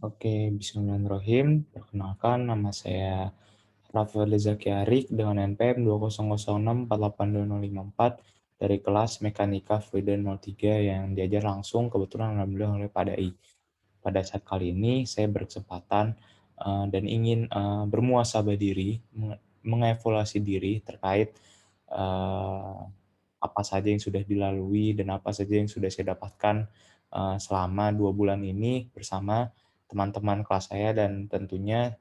Oke, bismillahirrahmanirrahim. Perkenalkan, nama saya Rafael Zaki Arik dengan NPM 200648254 dari kelas Mekanika Fluida 03 yang diajar langsung kebetulan alhamdulillah oleh Pak Dai. Pada saat kali ini saya berkesempatan dan ingin bermuhasabah diri, mengevaluasi diri terkait eh, apa saja yang sudah dilalui dan apa saja yang sudah saya dapatkan selama 2 bulan ini bersama teman-teman kelas saya dan tentunya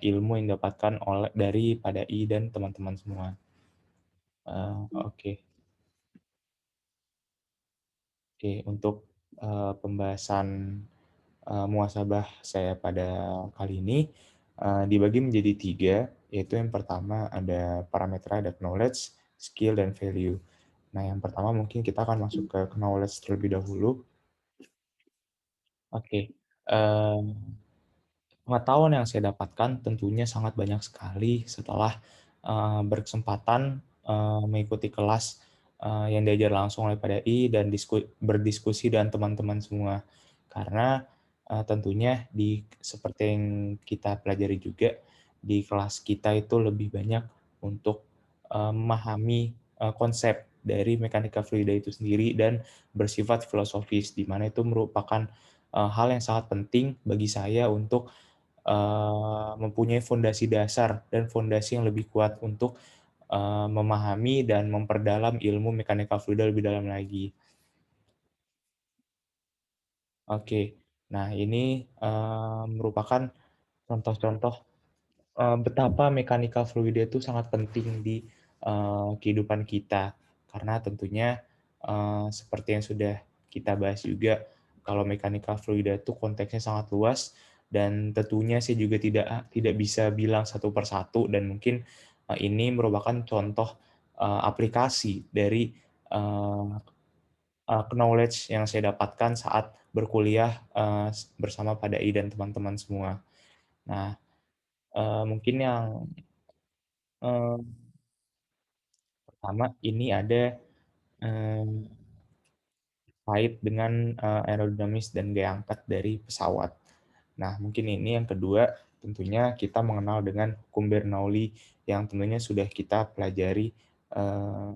ilmu yang didapatkan dari Padai dan teman-teman semua. Oke, oke, untuk pembahasan muhasabah saya pada kali ini dibagi menjadi 3, yaitu yang pertama ada parameter, ada knowledge, skill, dan value. Nah, yang pertama mungkin kita akan masuk ke knowledge terlebih dahulu. Oke, pengetahuan yang saya dapatkan tentunya sangat banyak sekali setelah berkesempatan mengikuti kelas yang diajar langsung oleh PDI dan berdiskusi dengan teman-teman semua. Karena tentunya seperti yang kita pelajari juga di kelas kita itu lebih banyak untuk memahami konsep dari mekanika fluida itu sendiri dan bersifat filosofis, di mana itu merupakan hal yang sangat penting bagi saya untuk mempunyai fondasi dasar dan fondasi yang lebih kuat untuk memahami dan memperdalam ilmu mekanika fluida lebih dalam lagi. Oke, nah ini merupakan contoh-contoh betapa mekanika fluida itu sangat penting di kehidupan kita. Karena tentunya seperti yang sudah kita bahas juga, kalau mekanika fluida itu konteksnya sangat luas dan tentunya saya juga tidak bisa bilang satu persatu dan mungkin ini merupakan contoh aplikasi dari eee knowledge yang saya dapatkan saat berkuliah bersama Padai dan teman-teman semua. Nah, mungkin yang eee, pertama ini ada eee, terkait dengan aerodinamis dan gaya angkat dari pesawat. Nah, mungkin ini yang kedua, tentunya kita mengenal dengan hukum Bernoulli yang tentunya sudah kita pelajari eee,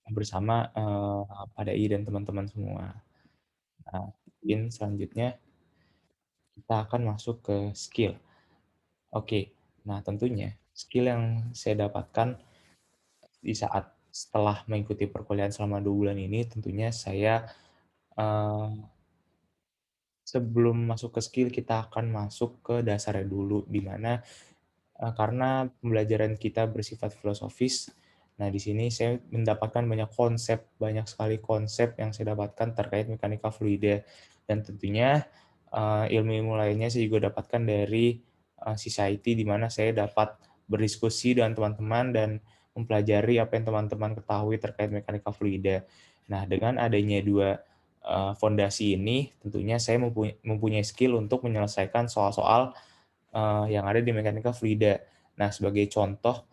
bersama Padai dan teman-teman semua. Nah, mungkin selanjutnya kita akan masuk ke skill. Oke, nah tentunya skill yang saya dapatkan di saat setelah mengikuti perkuliahan selama 2 bulan ini tentunya saya, eee, sebelum masuk ke skill kita akan masuk ke dasarnya dulu, di mana, karena pembelajaran kita bersifat filosofis, nah di sini saya mendapatkan banyak sekali konsep yang saya dapatkan terkait mekanika fluida dan tentunya, ilmu-ilmu lainnya saya juga dapatkan dari, society di mana saya dapat berdiskusi dengan teman-teman dan mempelajari apa yang teman-teman ketahui terkait mekanika fluida. Nah, dengan adanya 2 fondasi ini tentunya saya mempunyai skill untuk menyelesaikan soal-soal yang ada di mekanika fluida. Nah, sebagai contoh,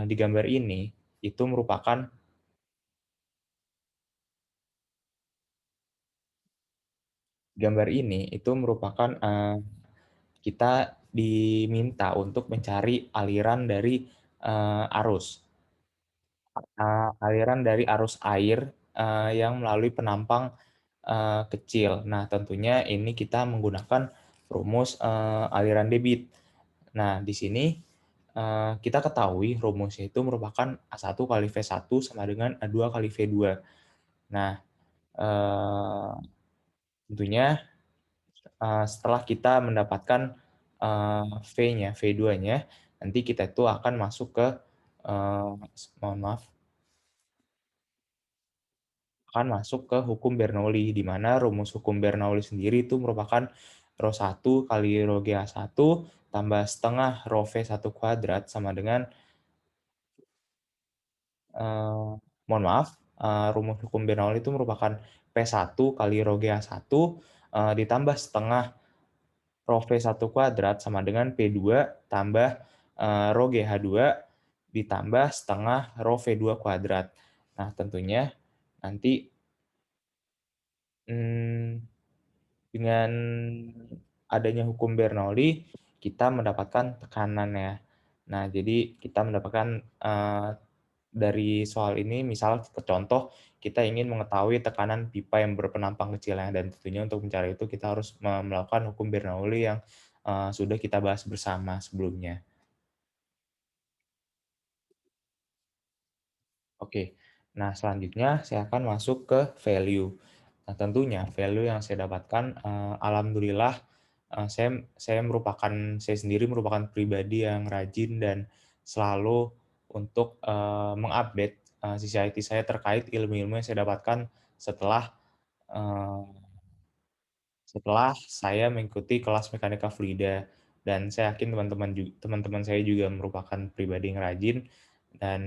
di gambar ini, itu merupakan kita diminta untuk mencari aliran dari arus air, yang melalui penampang, kecil. Nah, tentunya ini kita menggunakan rumus, aliran debit. Nah, di sini, kita ketahui rumusnya itu merupakan A1 kali V1 sama dengan A2 kali V2. Nah, eee, tentunya, setelah kita mendapatkan, V-nya, V2-nya, nanti kita itu akan masuk ke, eee, mohon maaf, akan masuk ke hukum Bernoulli, di mana rumus hukum Bernoulli sendiri itu merupakan rho 1 kali rho GH1 tambah setengah rho V1 kuadrat sama dengan mohon maaf, rumus hukum Bernoulli itu merupakan P1 kali rho GH1, ditambah setengah rho V1 kuadrat sama dengan P2 tambah, rho GH2 ditambah setengah rho V2 kuadrat. Nah, tentunya nanti, mmm Dengan adanya hukum Bernoulli, kita mendapatkan tekanan ya. Nah, jadi kita mendapatkan, dari soal ini misal contoh, kita ingin mengetahui tekanan pipa yang berpenampang kecilnya dan tentunya untuk mencari itu kita harus melakukan hukum Bernoulli yang, sudah kita bahas bersama sebelumnya. Oke. Nah, selanjutnya saya akan masuk ke value. Nah, tentunya value yang saya dapatkan, alhamdulillah, saya sendiri merupakan pribadi yang rajin dan selalu untuk, mengupdate, sisi IT saya terkait ilmu-ilmu yang saya dapatkan setelah, eee setelah saya mengikuti kelas mekanika fluida dan saya yakin teman-teman saya juga merupakan pribadi yang rajin dan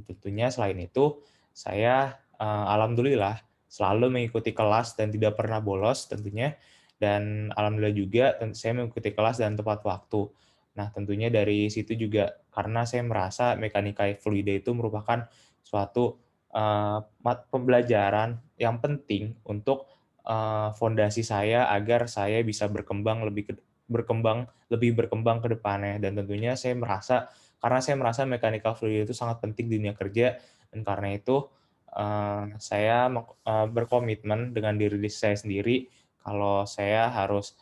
tentunya selain itu saya, alhamdulillah selalu mengikuti kelas dan tidak pernah bolos tentunya dan alhamdulillah juga saya mengikuti kelas dan tepat waktu. Nah, tentunya dari situ juga karena saya merasa mekanika fluida itu merupakan suatu, pembelajaran yang penting untuk fondasi saya agar saya bisa berkembang ke depannya dan tentunya karena saya merasa mechanical fluid itu sangat penting di dunia kerja dan karena itu, saya berkomitmen dengan diri saya sendiri kalau saya harus,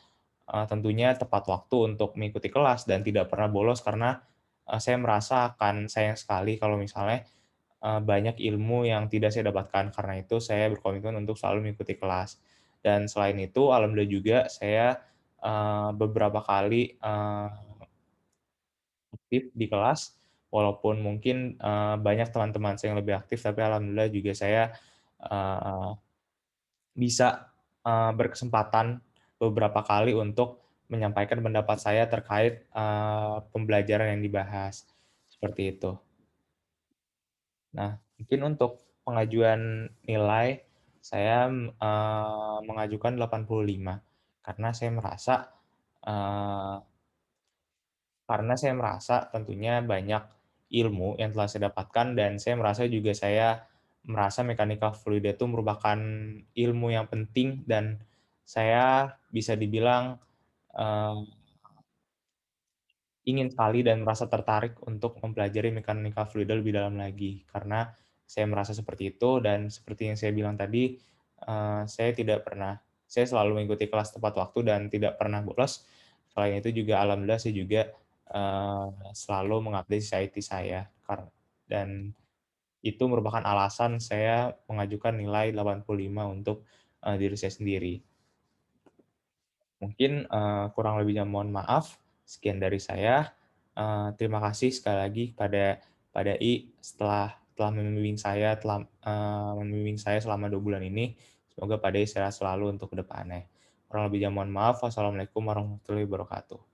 tentunya tepat waktu untuk mengikuti kelas dan tidak pernah bolos karena, saya merasa akan sayang sekali kalau misalnya banyak ilmu yang tidak saya dapatkan. Karena itu saya berkomitmen untuk selalu mengikuti kelas. Dan selain itu alhamdulillah juga saya, beberapa kali, aktif di kelas, walaupun mungkin, banyak teman-teman saya yang lebih aktif, tapi alhamdulillah juga saya, eee, bisa, berkesempatan beberapa kali untuk menyampaikan pendapat saya terkait, pembelajaran yang dibahas, seperti itu. Nah, mungkin untuk pengajuan nilai, saya, mengajukan 85 karena saya merasa, eee, karena saya merasa tentunya banyak ilmu yang telah saya dapatkan dan saya merasa juga saya merasa mekanika fluida itu merupakan ilmu yang penting dan saya bisa dibilang, eee ingin sekali dan merasa tertarik untuk mempelajari mekanika fluida lebih dalam lagi, karena saya merasa seperti itu dan seperti yang saya bilang tadi, saya selalu mengikuti kelas tepat waktu dan tidak pernah bolos. Selain itu juga alhamdulillah saya juga, selalu mengupdate IT saya dan itu merupakan alasan saya mengajukan nilai 85 untuk, diri saya sendiri. Mungkin, kurang lebihnya mohon maaf. Sekian dari saya. Terima kasih sekali lagi Pak Dai telah membimbing saya selama 2 bulan ini. Semoga Pak Dai sehat selalu untuk ke depannya. Kurang lebihnya mohon maaf. Wassalamualaikum warahmatullahi wabarakatuh.